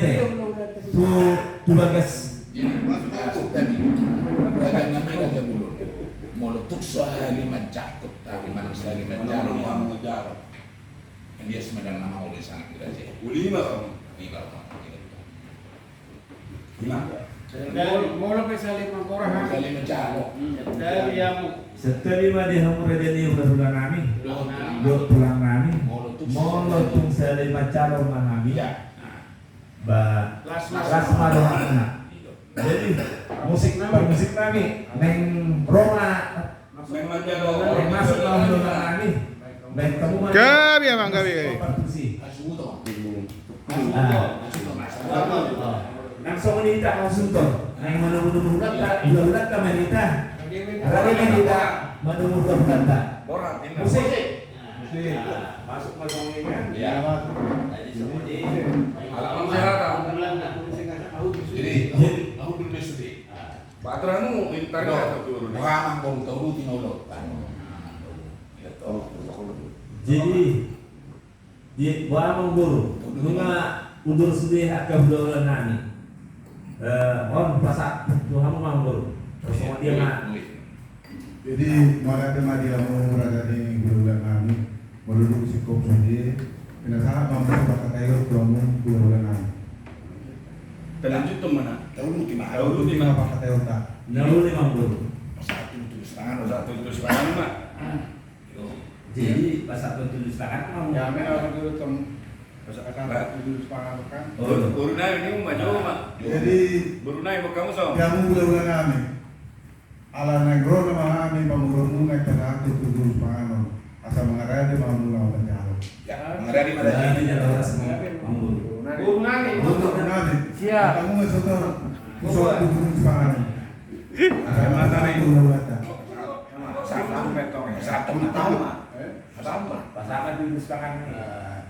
teh. Tu bagas. Ini masuk tadi. Bagan namin aja dulu. Molotuk sehari mencakut, tapi mana sehari mencari yang mengejar. Dia semedang nama oleh sangat tidak sih. Ulima kamu. Lima. Mula pa sa limang korahan. Kali mencari. Dahil yang Seterima di hamur jadi udah kami. Dua pulang kami. Molotung selima calon kami. Ya. Las marona. Jadi musik kami neng Roma Neng Manjaro. neng masuk tahun kami. Neng kamu Gabi emang gabi. Langsung menita langsung tuh. Neng menunggu kata, bulan kata menita. Hari menita menunggu kata. Musik. Masuk ini kan? Ya. Alam sehat. Jadi aku dulu sedih. Patranu intarnya atau turun. Orang baru tahu tinolot. Jadi di bawah guru, bunga undur sedih akan berdoa nani. On pasak Tuhan mau guru. Terus sama dia mah. Jadi makanya dia mau berada di bulan kami, menurut sikap sendiri, kenapa mampu kata kayu kamu bulan kami. Terlanjut tuh mana? Tahu di mana? Tahu di mana kata kayu tak? Nalu lima guru. Satu tulis tangan, Satu itu sekarang mah. Jadi pasak tulis tangan mau. Ya, mereka dulu tem. Pasal dulu sepanjang kan. Brunei ini maju mah. Jadi Brunei kamu so. kamu bulan kami. Ala negro nama kami pemurung naik pada aku tujuh panganon. Asal mengarah di mamu lawan jauh. Ya, mengarah di mana? Ini adalah semua guru. Gurnani. Untuk kami. Siap. Kamu nggak suka musuh tujuh panganon. Ada mata nih. Satu metong, satu pertama. Sama. Pasangan tulis tangan.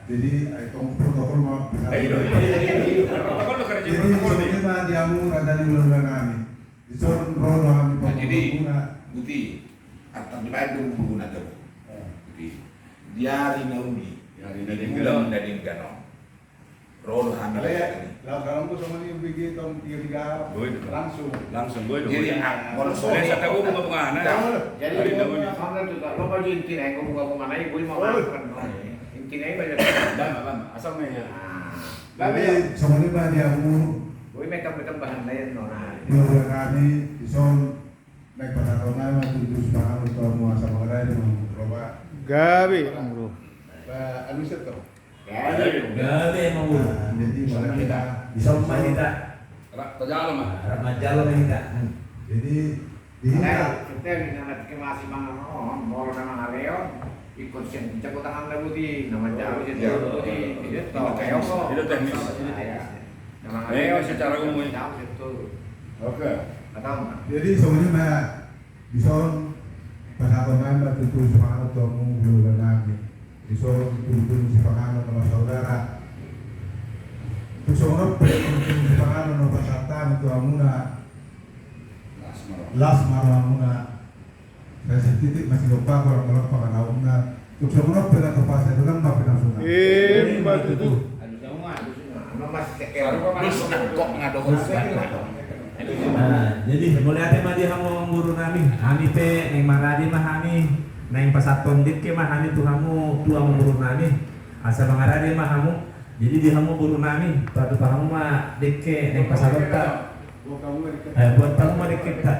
Jadi itu protokol mau. Protokol lo kerja Jadi protokol nih. sebenarnya diamu ada di bulan kami. Disuruh roh kami Nah, jadi pemurung. Guti atau di Bandung pengguna tuh. Guti dia rinauni, Dari belum dari Gano. Roll hamil ini. Lah kalau aku sama dia bikin tahun 33 langsung. Langsung gue Jadi kalau Boleh saya tahu bunga bunga anak. Jadi Dari lo tahun ini. lo baju inti nih, gue bunga naik, gue mau makan. Inti nih banyak. Dan asal menya. Jadi sebenarnya diamu Gue metam bahan lain nona. di bulan kami disuruh naik pada tahun lama tujuh panganon untuk muasa mengarah di mamu coba. Gabi bro. Anu seto. Gabi emang guru. Jadi malah kita. Bisa kita. Tajalo mah. Ramaja lo kita. Jadi di Kita ini nanti masih mau nama Areo ikut sih jago tangan lebuti nama jauh jadi lebuti itu tau kayak apa Itu teknis. nama Areo secara umum. jauh itu oke. atau Jadi sebenarnya disuruh pada tahun lama tujuh panganon untuk bulan kami. Disuruh tujuh panganon sama saudara. Disuruh tujuh panganon sama pasatan itu amuna. Las maramuna. Saya titik masih lupa kalau pakai naumna. Disuruh pada kepas itu kan nggak pernah sunat. Batu itu. Terus kok ngadohon Nah, jadi boleh ada mah dia kamu guru nami. Kami teh neng maradi mah kami. Neng pasat pondit ke mah kami tuh kamu tua guru nami. Asal mengaradi mah kamu. Jadi dia kamu guru nami. Batu kamu mah deke neng pasat kota. Buat kamu mah deke tak.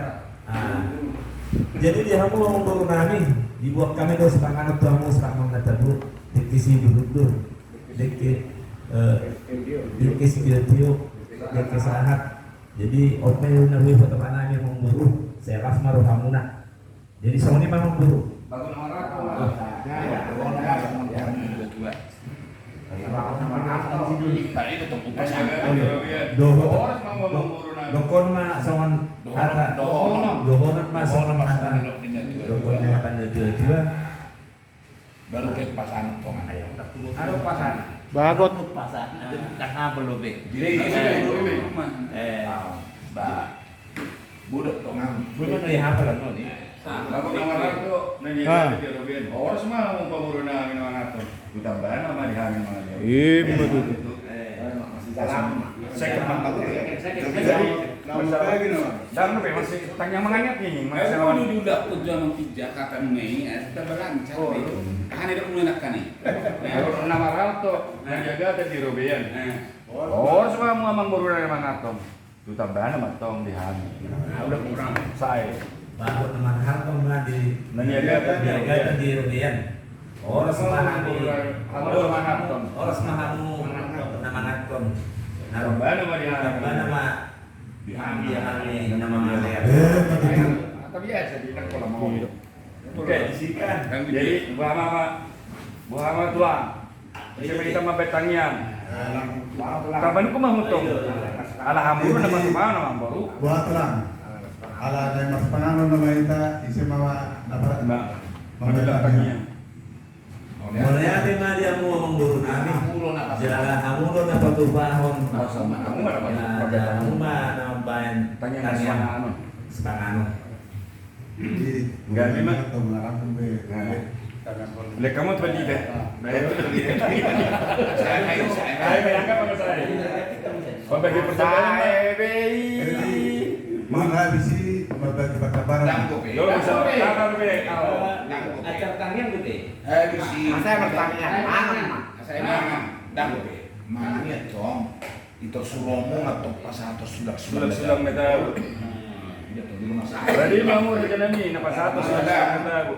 Jadi dia kamu mau guru nami. Dibuat kami tuh sepangan tuh kamu sepangan kata bu. Deke si dulu tuh. Deke deke si video. Deke sahat. Jadi open nabi foto panahnya memburu seraf maruhamuna. Jadi soni mah memburu. Bangun orang. itu tuh pasangan. Dokon mah songon ada dohonan mah songon mata. Dokon mah kan dia Baru ke pasangan tongan ayam. Aduh pasan. Bagot. Pasan. Tengah belum be. Budok tongan. Bukan dari apa lah nih. Lagu nama itu nanya ke Robin. Orang semua mau pemuruna minuman atau ditambahan sama dihangin sama dia. Iya batu itu. dalam Saya kenal. Dan masih tanya menganyak ini, masih Kalau lawan. dulu tujuan mempijak kata Mei, kita berlancar. Kan ada menggunakan nih. Nama Rauto, yang jaga tadi Robian. Oh, semua mamang baru dari mana Tom? Itu tambahan sama Tom di Hani. Udah kurang. Saya. Baru teman hartong di Menjaga Biaga di Rubian. Oras mahami. Halo Manhattan. Oras mahamu nama Naton. Tambahan sama di Hani. Tambah nama Dihami nama Malaya. Tapi ya jadi nak kalau mau. Oke, disikan. Jadi Muhammad tuan. Bisa kita mabetangian. Kapan ku mahutong? Alhamdulillah nama mana nama baru. Buat terang. Ala ada mas panganon nama kita isi mawa apa? Mbak. Mabetangian. Mulai ate mah dia mau mengguru kami. Jalan kamu lo dapat tubahon. Kamu mana Pak? Jalan rumah nama bayan. Tanya Sepangano. Sepangano. Jadi Enggak, memang. atau melarang pembe. Lek kamu tuh di deh. Saya berangkat sama saya. Pembagi perjalanan. Jadi mana bisi membagi perkabaran. Yo bisa berangkat be. Acar tangian gede. Harus sih. saya bertanya mana Saya mangan. Dan mangan ya dong. Itu suromo atau pas atau Sudah meta. Itu di rumah saya. Berarti kamu rencana ni napa satu sudah meta.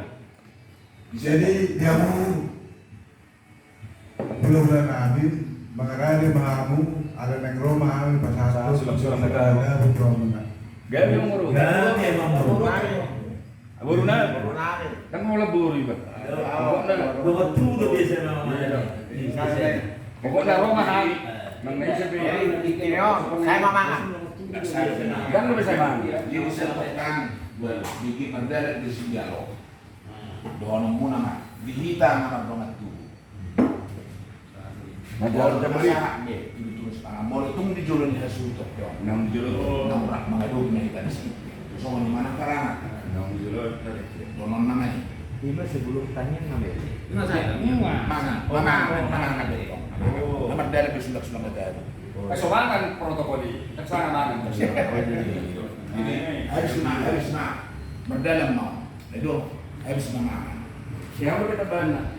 Jadi dia mau bulan amin mengarani mahamu ada neng Roma amin pas satu Sulam-sulam mereka. ada Roma. Gabi yang ngurus. Gak emang buru. Baru na. Kan mau lebur juga. Bawa tuh biasa nama. Pokoknya Roma hari. Nang naik sepi. saya mau makan Dan lu bisa mang. Jadi saya tekan bikin mendadak di Sinjalo. Dono muna mah dihita nama banget tuh. Nah, jual jam beli. Itu terus mau tung di jualan di Hasutok dong. 6 juta. Nampak mengadu mereka di sini. So di mana karana? 6 juta. Dono namanya. ini sebelum tanya ngambil Mana ada itu. Nama dari besulak-sulak ada. Kesobangan protokol di. Kesana mangan. Jadi harus berdalam mau. Itu harus mana. Siapa kita bana?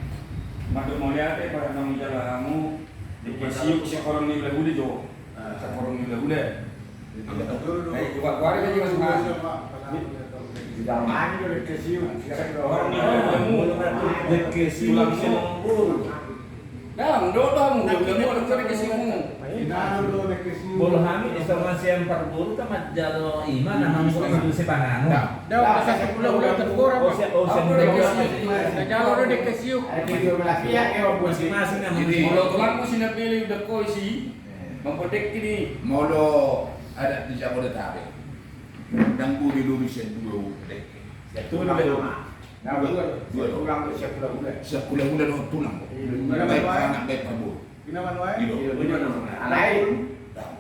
Madu mau lihat para nang jalanmu di kesiuk si korong ni udah jo. Sa korong ni udah. Kuari kan juga semua. di dalam aja udah kesiu Korong ni udah Kesilang Dang, dodong, udah cari kesimu. Bolo kami informasi yang perburu tamat jalo iman nah langsung itu si pangano. udah terkurang Jalo udah kesiu. Masing-masing yang Jadi, Kalau tulang mo sinapili udah ko si mempodek ini. Molo ada di Jabodetabek. Dan budi dulu bisa dua dek. Itu udah. Sekolah bulan oh tulang. Baik anak baik prabu.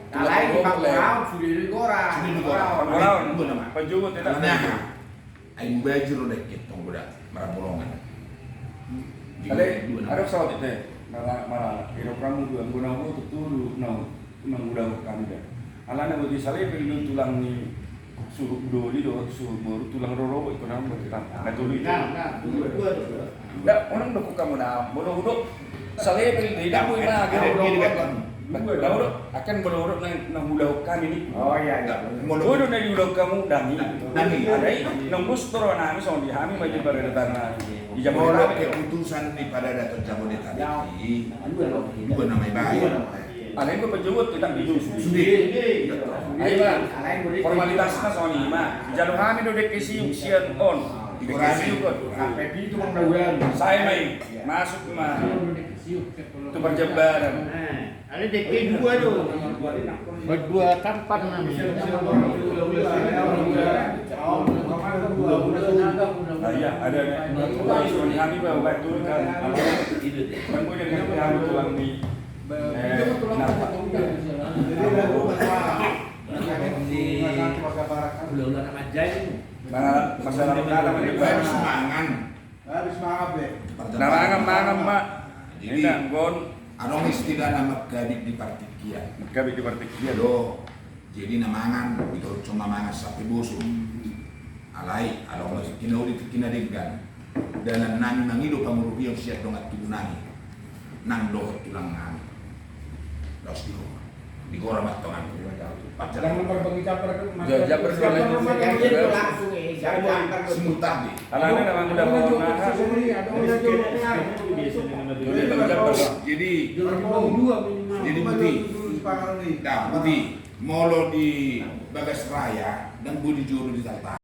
Alain di Bangkau sudah di Gora. Sudah di Gora. Orang penjungut tidak. Karena aing baju dek gitu budak marabolongan. Ada pesawat itu. Marah. Kira kamu dua guna itu tuh nang udah kami dah. Alana bagi saleh pilih tulang ni suruh doli suruh baru tulang roro itu nama kita. Nah dulu itu. Dah orang dok kamu dah bodoh bodoh. Saleh pilih tidak mau ina gitu. Bodoh akan bodoh nang udah kami ni. Oh iya. Bodoh dari udah kamu dangi. Ada nang bustro nami so di kami maju pada datang di Molo Jabodetabek. keputusan di pada Dato Jabodetabek dua namanya baik. Alain ko penjungut kita di Sudah. Ayo bang, formalitasnya soal ini mah. Jalur kami udah kesi usian on. Dikesi kon. KPP itu mengdawan. Saya main masuk mah. Itu perjalanan. Ada DP 2 tuh. Berdua tanpa Iya, ada isu kami bawa bantu kan. Kan gue jadi kami tulang di Bulan nama jai. masalah perkara Harus mangan. Habis maaf deh. Narangan mangan mak. Jadi Ini gon Anong istilah nama kabit di partikian. Kami di partai kia Lo, jadi namangan, itu cuma mangan sapi busuk. Alai, kalau masih kinauli kinadegan. Dalam nami mangido pamurubiyong siya dongat tibunani. Nang dohot tulang nami. Laos di gora batongan. Jangan berbagi caper ke Japer dua lagi. Yang itu langsung jangan Simultan di. Alana memang udah mau nahas. Jadi Budi, dah Budi, molo di Bagas Raya dan Budi Juru di Talta.